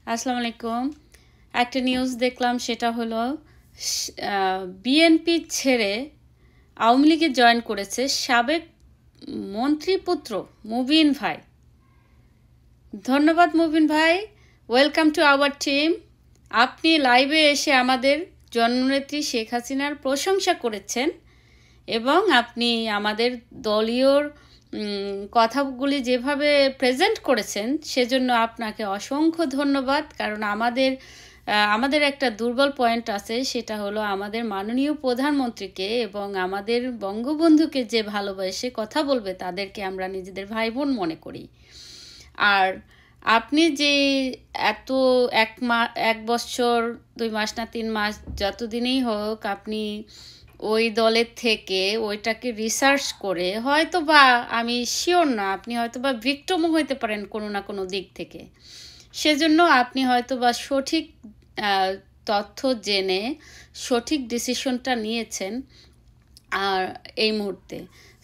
আসসালামু আলাইকুম। একটা নিউজ দেখলাম, সেটা হলো বিএনপি ছেড়ে আওয়ামী লীগে জয়েন করেছে সাবেক মন্ত্রীপুত্র মুবিন ভাই। ধন্যবাদ মুবিন ভাই, ওয়েলকাম টু আওয়ার টিম। আপনি লাইভে এসে আমাদের জননেত্রী শেখ হাসিনার প্রশংসা করেছেন এবং আপনি আমাদের দলীয় কথাগুলি যেভাবে প্রেজেন্ট করেছেন সেজন্য আপনাকে অসংখ্য ধন্যবাদ। কারণ আমাদের একটা দুর্বল পয়েন্ট আছে, সেটা হলো আমাদের মাননীয় প্রধানমন্ত্রীকে এবং আমাদের বঙ্গবন্ধুকে যে ভালোবাসে কথা বলবে তাদেরকে আমরা নিজেদের ভাই বোন মনে করি। আর আপনি যে এত 1 বছর 2 মাস না 3 মাস যতদিনই হোক আপনি ওই দলের থেকে ওইটাকে রিসার্চ করে, হয়তো বা আমি শিওর না, আপনি হয়তো বা ভিক্টিমও হইতে পারেন কোনো না কোনো দিক থেকে, সেজন্য আপনি হয়তো বা সঠিক তথ্য জেনে সঠিক ডিসিশনটা নিয়েছেন আর এই মুহূর্তে।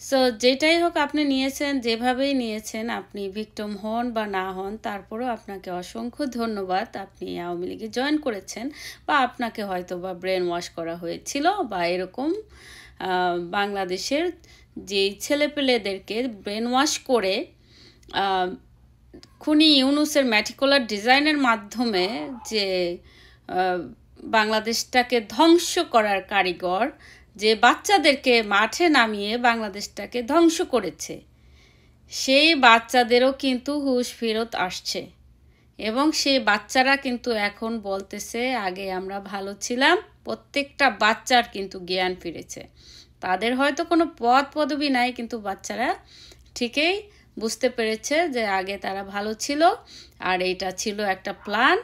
সো যেটাই হোক আপনি নিয়েছেন, যেভাবেই নিয়েছেন, আপনি ভিক্টিম হন বা না হন, তারপরও আপনাকে অসংখ্য ধন্যবাদ। আপনি আওয়ামী লীগে জয়েন করেছেন বা আপনাকে হয়তো বা ব্রেন ওয়াশ করা হয়েছিল বা এরকম বাংলাদেশের যেই ছেলেপেলেদেরকে ব্রেন ওয়াশ করে খুনি ইউনুসের ম্যাটিকুলার ডিজাইনের মাধ্যমে যে বাংলাদেশটাকে ধ্বংস করার কারিগর, যে বাচ্চাদেরকে মাঠে নামিয়ে বাংলাদেশটাকে ধ্বংস করেছে, সেই বাচ্চাদেরও কিন্তু হুঁশ ফেরত আসছে এবং সেই বাচ্চারা কিন্তু এখন বলতেছে আগে আমরা ভালো ছিলাম। প্রত্যেকটা বাচ্চার কিন্তু জ্ঞান ফিরেছে। তাদের হয়তো কোনো পদবি নাই, কিন্তু বাচ্চারা ঠিকই বুঝতে পেরেছে যে আগে তারা ভালো ছিল আর এইটা ছিল একটা প্ল্যান।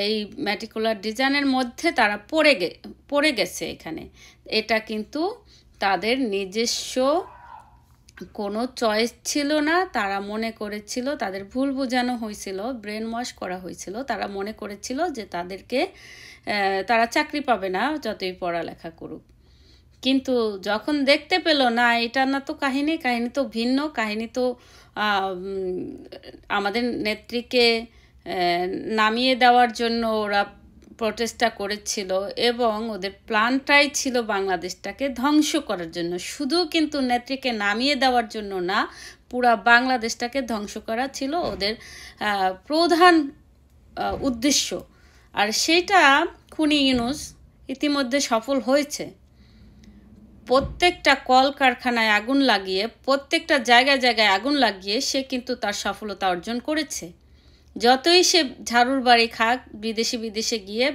এই ম্যাটিকুলার ডিজাইনের মধ্যে তারা পড়ে গেছে এখানে। এটা কিন্তু তাদের নিজস্ব কোনো চয়েস ছিল না। তারা মনে করেছিল, তাদের ভুল বোঝানো হয়েছিল, ব্রেন ওয়াশ করা হয়েছিল। তারা মনে করেছিল যে তারা চাকরি পাবে না যতই পড়ালেখা করুক। কিন্তু যখন দেখতে পেল না, এটা না তো কাহিনী তো ভিন্ন কাহিনী, তো আমাদের নেত্রীকে নামিয়ে দেওয়ার জন্য ওরা প্রটেস্টটা করেছিল এবং ওদের প্ল্যানটাই ছিল বাংলাদেশটাকে ধ্বংস করার জন্য। শুধু কিন্তু নেত্রীকে নামিয়ে দেওয়ার জন্য না, পুরা বাংলাদেশটাকে ধ্বংস করা ছিল ওদের প্রধান উদ্দেশ্য। আর সেটা খুনি ইউনুস ইতিমধ্যে সফল হয়েছে। প্রত্যেকটা কলকারখানায় আগুন লাগিয়ে, প্রত্যেকটা জায়গায় আগুন লাগিয়ে সে কিন্তু তার সফলতা অর্জন করেছে। যতই সে ঝাড়ুর বাড়ি খাক, বিদেশে গিয়ে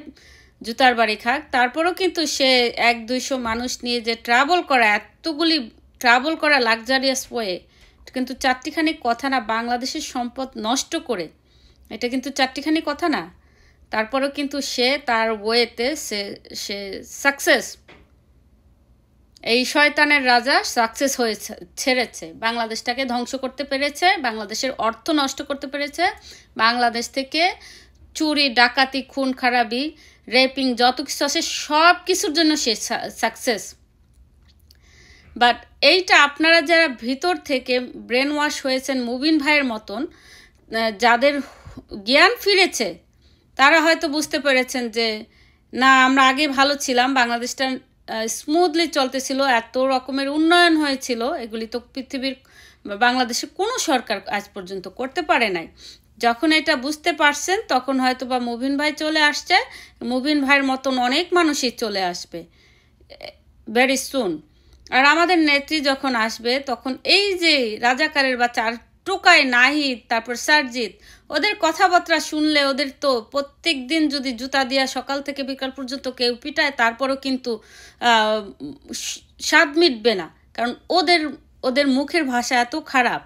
জুতার বাড়ি খাক, তারপরও কিন্তু সে 100-200 মানুষ নিয়ে যে ট্রাভেল করা লাক্সারিয়াস ওয়ে, কিন্তু চারটিখানি কথা না। বাংলাদেশের সম্পদ নষ্ট করে, এটা কিন্তু চারটিখানি কথা না। তারপরেও কিন্তু সে তার ওয়েতে সে সাকসেস। এই শয়তানের রাজা সাকসেস হয়েছে, ছেড়েছে, বাংলাদেশটাকে ধ্বংস করতে পেরেছে, বাংলাদেশের অর্থ নষ্ট করতে পেরেছে, বাংলাদেশ থেকে চুরি, ডাকাতি, খুন খারাপি, রেপিং, যত কিছু আছে সব কিছুর জন্য সে সাকসেস। বাট এইটা আপনারা যারা ভিতর থেকে ব্রেন ওয়াশ হয়েছেন মুবিন ভাইয়ের মতন, যাদের জ্ঞান ফিরেছে, তারা হয়তো বুঝতে পেরেছেন যে না, আমরা আগে ভালো ছিলাম, বাংলাদেশটা স্মুথলি চলতেছিল, এত রকমের উন্নয়ন হয়েছিল, এগুলি তো পৃথিবীর বাংলাদেশের কোনো সরকার আজ পর্যন্ত করতে পারে নাই। যখন এটা বুঝতে পারছেন তখন হয়তো বা মুবিন ভাই চলে আসছে, মুবিন ভাইয়ের মতন অনেক মানুষই চলে আসবে ভেরি সুন। আর আমাদের নেত্রী যখন আসবে তখন এই যে রাজাকারের বাচ্চা, আর টোকাই, নাহিদ, তারপর সারজিৎ, ওদের কথাবার্তা শুনলে ওদের তো প্রত্যেক দিন যদি জুতা দিয়া সকাল থেকে বিকাল পর্যন্ত কেউ পিটায়, তারপরও কিন্তু স্বাদ মিটবে না। কারণ ওদের মুখের ভাষা এত খারাপ।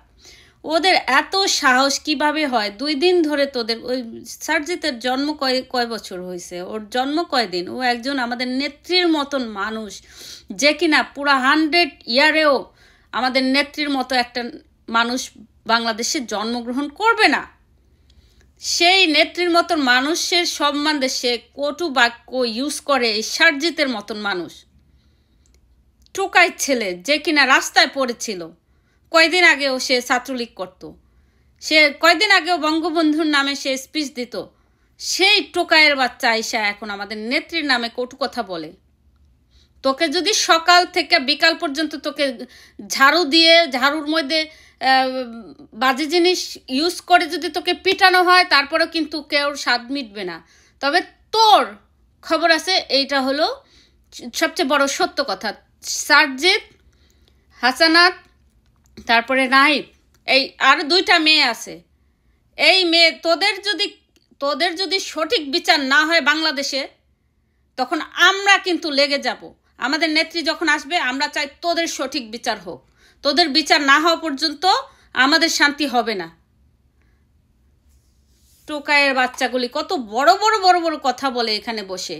ওদের এত সাহস কিভাবে হয়? 2 দিন ধরে তোদের ওই সারজিতের জন্ম কয় বছর হয়েছে, ওর জন্ম কয়দিন? ও একজন আমাদের নেত্রীর মতন মানুষ, যে কিনা পুরা 100 ইয়ারেও আমাদের নেত্রীর মতো একটা মানুষ বাংলাদেশে জন্মগ্রহণ করবে না। সেই নেত্রীর মতন মানুষের সম্বন্ধে সে কটু বাক্য ইউজ করে এই সারজিতের মতন মানুষ, টোকাই ছেলে, যে কিনা রাস্তায় পড়েছিল। কয়দিন আগেও সে ছাত্রলীগ করত, সে কয়দিন আগেও বঙ্গবন্ধুর নামে সে স্পিচ দিত, সেই টোকাইয়ের বাচ্চা আইসা এখন আমাদের নেত্রীর নামে কটু কথা বলে। তোকে যদি সকাল থেকে বিকাল পর্যন্ত তোকে ঝাড়ু দিয়ে ঝাড়ুর মধ্যে বাজে জিনিস ইউজ করে যদি তোকে পিটানো হয়, তারপরেও কিন্তু কেউ স্বাদ মিটবে না। তবে তোর খবর আছে, এইটা হলো সবচেয়ে বড় সত্য কথা। সারজিৎ, হাসানাত, তারপরে নাহিদ, এই আরও 2টা মেয়ে আছে। এই মেয়ে তোদের যদি সঠিক বিচার না হয় বাংলাদেশে, তখন আমরা কিন্তু লেগে যাব। আমাদের নেত্রী যখন আসবে, আমরা চাই তোদের সঠিক বিচার হোক। তোদের বিচার না হওয়া পর্যন্ত আমাদের শান্তি হবে না। টোকাইয়ের বাচ্চাগুলি কত বড় বড় বড় বড় কথা বলে এখানে বসে।